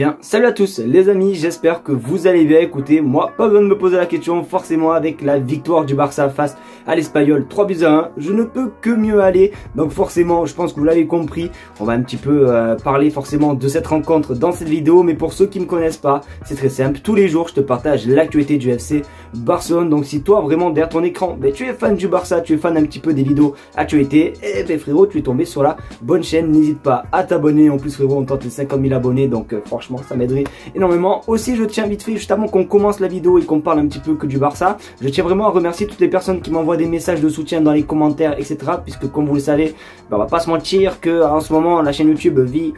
Bien, salut à tous les amis, j'espère que vous allez bien. Écoutez, moi, pas besoin de me poser la question, forcément avec la victoire du Barça face à l'Espagnol, 3-1, je ne peux que mieux aller. Donc forcément, je pense que vous l'avez compris, on va un petit peu parler forcément de cette rencontre dans cette vidéo. Mais pour ceux qui ne me connaissent pas, c'est très simple, tous les jours je te partage l'actualité du FC Barcelone. Donc si toi vraiment derrière ton écran, tu es fan du Barça, tu es fan un petit peu des vidéos actualité, et frérot, tu es tombé sur la bonne chaîne. N'hésite pas à t'abonner, en plus frérot on tente les 50 000 abonnés, donc franchement ça m'aiderait énormément. Aussi je tiens vite fait, juste avant qu'on commence la vidéo et qu'on parle un petit peu que du Barça, je tiens vraiment à remercier toutes les personnes qui m'envoient des messages de soutien dans les commentaires, etc. Puisque comme vous le savez, on va pas se mentir que en ce moment la chaîne YouTube vit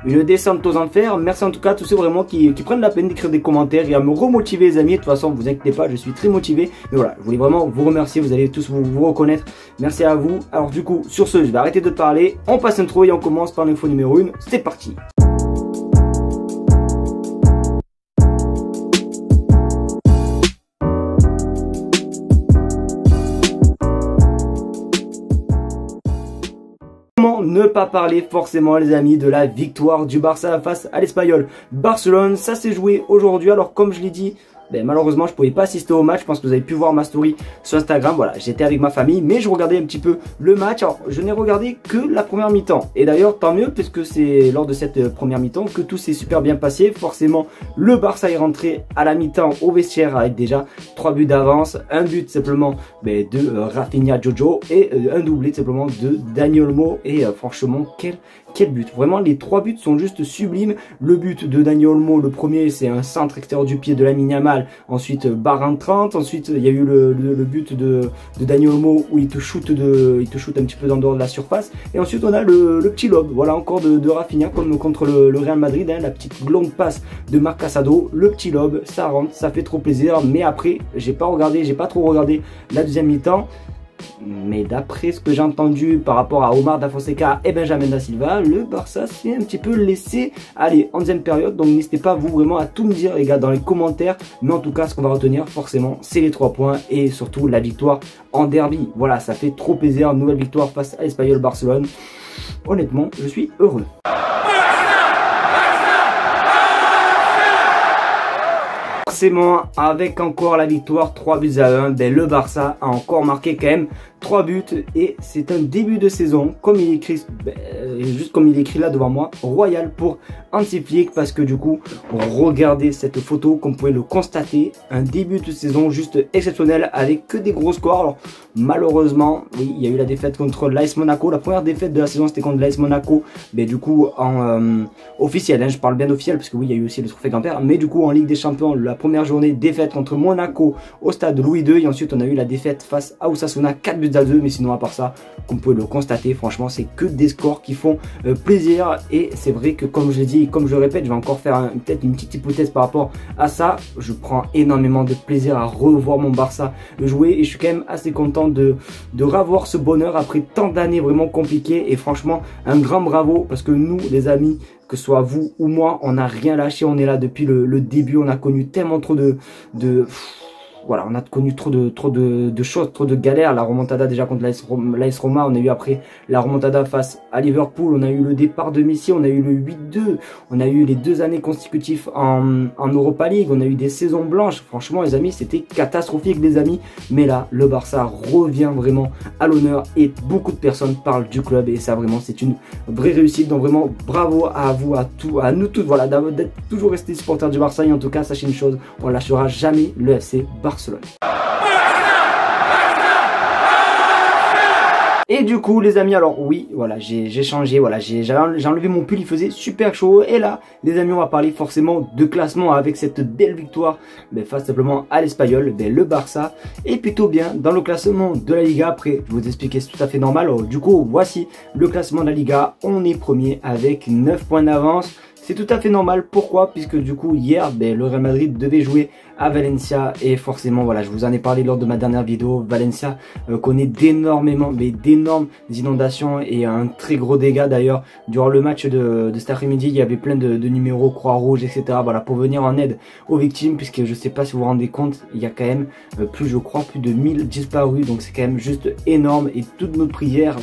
une descente aux enfers. Merci en tout cas à tous ceux vraiment qui prennent la peine d'écrire des commentaires et à me remotiver les amis. De toute façon vous inquiétez pas, je suis très motivé. Mais voilà, je voulais vraiment vous remercier, vous allez tous vous reconnaître. Merci à vous. Alors du coup sur ce, je vais arrêter de te parler. On passe l'intro et on commence par l'info numéro 1. C'est parti. Ne pas parler forcément les amis de la victoire du Barça face à l'Espagnol Barcelone. Ça s'est joué aujourd'hui. Alors comme je l'ai dit, malheureusement je pouvais pas assister au match. Je pense que vous avez pu voir ma story sur Instagram. Voilà, j'étais avec ma famille mais je regardais un petit peu le match. Alors je n'ai regardé que la première mi-temps et d'ailleurs tant mieux puisque c'est lors de cette première mi-temps que tout s'est super bien passé. Forcément le Barça est rentré à la mi-temps au vestiaire avec déjà 3 buts d'avance, un but simplement de Rafinha Jojo et un doublé simplement de Dani Olmo. Et franchement quel but, vraiment les 3 buts sont juste sublimes. Le but de Dani Olmo, le premier c'est un centre extérieur du pied de Lamine Yamal, ensuite barre en 30, ensuite il y a eu le but de Dani Olmo où il te shoot un petit peu dans dehors de la surface, et ensuite on a le petit lob, voilà encore de Rafinha comme contre le Real Madrid, hein, la petite longue passe de Marc Casado, le petit lob, ça rentre, ça fait trop plaisir. Mais après j'ai pas trop regardé la deuxième mi-temps. Mais d'après ce que j'ai entendu par rapport à Omar Da Fonseca et Benjamin Da Silva, le Barça s'est un petit peu laissé aller en deuxième période. Donc n'hésitez pas vous vraiment à tout me dire les gars dans les commentaires. Mais en tout cas ce qu'on va retenir forcément c'est les 3 points et surtout la victoire en derby. Voilà, ça fait trop plaisir, nouvelle victoire face à l'Espagnol Barcelone. Honnêtement je suis heureux. Forcément, avec encore la victoire 3-1, le Barça a encore marqué quand même 3 buts et c'est un début de saison, comme il est écrit, juste comme il est écrit là devant moi, royal pour Hansi Flick, parce que du coup, regardez cette photo, comme vous pouvez le constater, un début de saison juste exceptionnel avec que des gros scores. Alors malheureusement, oui, il y a eu la défaite contre l'AS Monaco, la première défaite de la saison c'était contre l'AS Monaco, mais du coup en officiel, hein, je parle bien d'officiel parce que oui, il y a eu aussi le trophée Quimper, mais du coup en Ligue des Champions, la première journée, défaite contre Monaco au stade Louis II, et ensuite on a eu la défaite face à Osasuna, 4 buts à 2, mais sinon à part ça, comme vous pouvez le constater, franchement c'est que des scores qui font plaisir. Et c'est vrai que comme je l'ai dit et comme je le répète, je vais encore faire peut-être une petite hypothèse par rapport à ça, je prends énormément de plaisir à revoir mon Barça jouer et je suis quand même assez content de revoir ce bonheur après tant d'années vraiment compliquées. Et franchement un grand bravo, parce que nous les amis, que ce soit vous ou moi, on n'a rien lâché, on est là depuis le début, on a connu tellement trop voilà, on a connu trop de choses, trop de galères. La remontada déjà contre l'AS Roma, on a eu après la remontada face à Liverpool, on a eu le départ de Messi, on a eu le 8-2, on a eu les 2 années consécutives en Europa League, on a eu des saisons blanches. Franchement les amis, c'était catastrophique les amis. Mais là, le Barça revient vraiment à l'honneur et beaucoup de personnes parlent du club et ça vraiment c'est une vraie réussite. Donc vraiment bravo à vous, à nous tous, voilà, d'être toujours restés supporters du Barça. Et en tout cas sachez une chose, on ne lâchera jamais le FC Barcelone. Et du coup les amis, alors oui voilà, j'ai changé, voilà, j'ai enlevé mon pull, il faisait super chaud. Et là les amis, on va parler forcément de classement avec cette belle victoire face simplement à l'Espagnol. Le Barça est plutôt bien dans le classement de la Liga. Après je vous expliquer, c'est tout à fait normal. Alors, du coup voici le classement de la Liga, on est premier avec 9 points d'avance. C'est tout à fait normal, pourquoi? Puisque du coup hier le Real Madrid devait jouer à Valencia. Et forcément, voilà, je vous en ai parlé lors de ma dernière vidéo. Valencia connaît d'énormes inondations et un très gros dégât. D'ailleurs, durant le match de cet après-midi, il y avait plein de numéros Croix-Rouge, etc. Voilà, pour venir en aide aux victimes, puisque je sais pas si vous vous rendez compte, il y a quand même plus de 1000 disparus. Donc c'est quand même juste énorme. Et toutes nos prières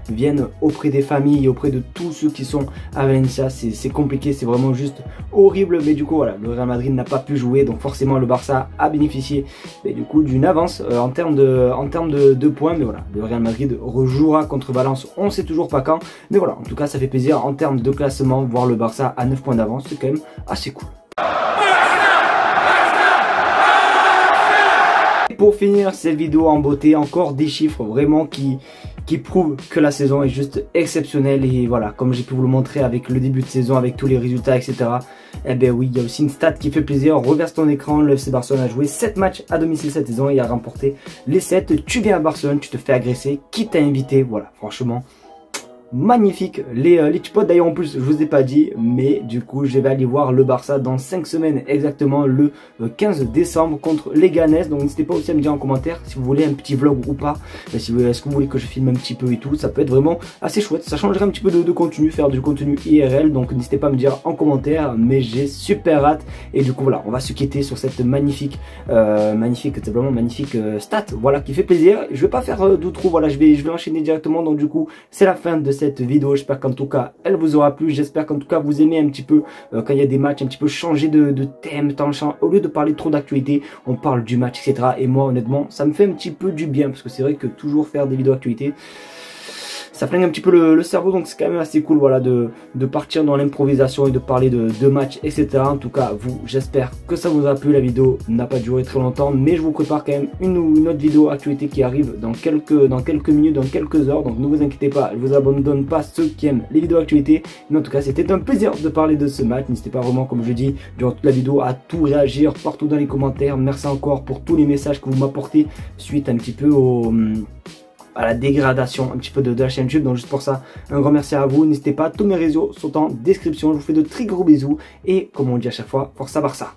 viennent auprès des familles, auprès de tous ceux qui sont à Valencia. C'est compliqué, c'est vraiment juste horrible. Mais du coup voilà, le Real Madrid n'a pas pu jouer, donc forcément le Barça a bénéficié du coup d'une avance en termes de points. Mais voilà, le Real Madrid rejouera contre Valence, on sait toujours pas quand, mais voilà, en tout cas ça fait plaisir en termes de classement, voir le Barça à 9 points d'avance, c'est quand même assez cool. Pour finir cette vidéo en beauté, encore des chiffres vraiment qui prouvent que la saison est juste exceptionnelle. Et voilà, comme j'ai pu vous le montrer avec le début de saison, avec tous les résultats, etc. Eh bien oui, il y a aussi une stat qui fait plaisir. Reverse ton écran, le FC Barcelone a joué 7 matchs à domicile cette saison et a remporté les 7. Tu viens à Barcelone, tu te fais agresser, qui t'a invité? Voilà, franchement, magnifique les petits potes. D'ailleurs en plus je vous ai pas dit, mais du coup je vais aller voir le Barça dans 5 semaines exactement, le 15 décembre contre les Ganes. Donc n'hésitez pas aussi à me dire en commentaire si vous voulez un petit vlog ou pas, est-ce que vous voulez que je filme un petit peu et tout. Ça peut être vraiment assez chouette, ça changerait un petit peu de contenu, faire du contenu IRL. Donc n'hésitez pas à me dire en commentaire, mais j'ai super hâte. Et du coup voilà, on va se quitter sur cette magnifique stat, voilà, qui fait plaisir. Je vais pas faire d'outro, voilà, je vais enchaîner directement. Donc du coup c'est la fin de cette vidéo. J'espère qu'en tout cas elle vous aura plu. J'espère qu'en tout cas vous aimez un petit peu quand il y a des matchs, un petit peu changer de thème, au lieu de parler trop d'actualité, on parle du match, etc. Et moi honnêtement ça me fait un petit peu du bien, parce que c'est vrai que toujours faire des vidéos d'actualité, ça flingue un petit peu le cerveau. Donc c'est quand même assez cool, voilà, de partir dans l'improvisation et de parler de matchs, etc. En tout cas vous, j'espère que ça vous a plu. La vidéo n'a pas duré très longtemps, mais je vous prépare quand même une autre vidéo actualité qui arrive dans quelques minutes, dans quelques heures. Donc ne vous inquiétez pas, je vous abandonne pas ceux qui aiment les vidéos actualité. Mais en tout cas c'était un plaisir de parler de ce match. N'hésitez pas vraiment, comme je dis durant toute la vidéo, à tout réagir partout dans les commentaires. Merci encore pour tous les messages que vous m'apportez suite un petit peu à la dégradation un petit peu de la chaîne YouTube. Donc juste pour ça, un grand merci à vous. N'hésitez pas, tous mes réseaux sont en description. Je vous fais de très gros bisous et comme on dit à chaque fois, força Barça.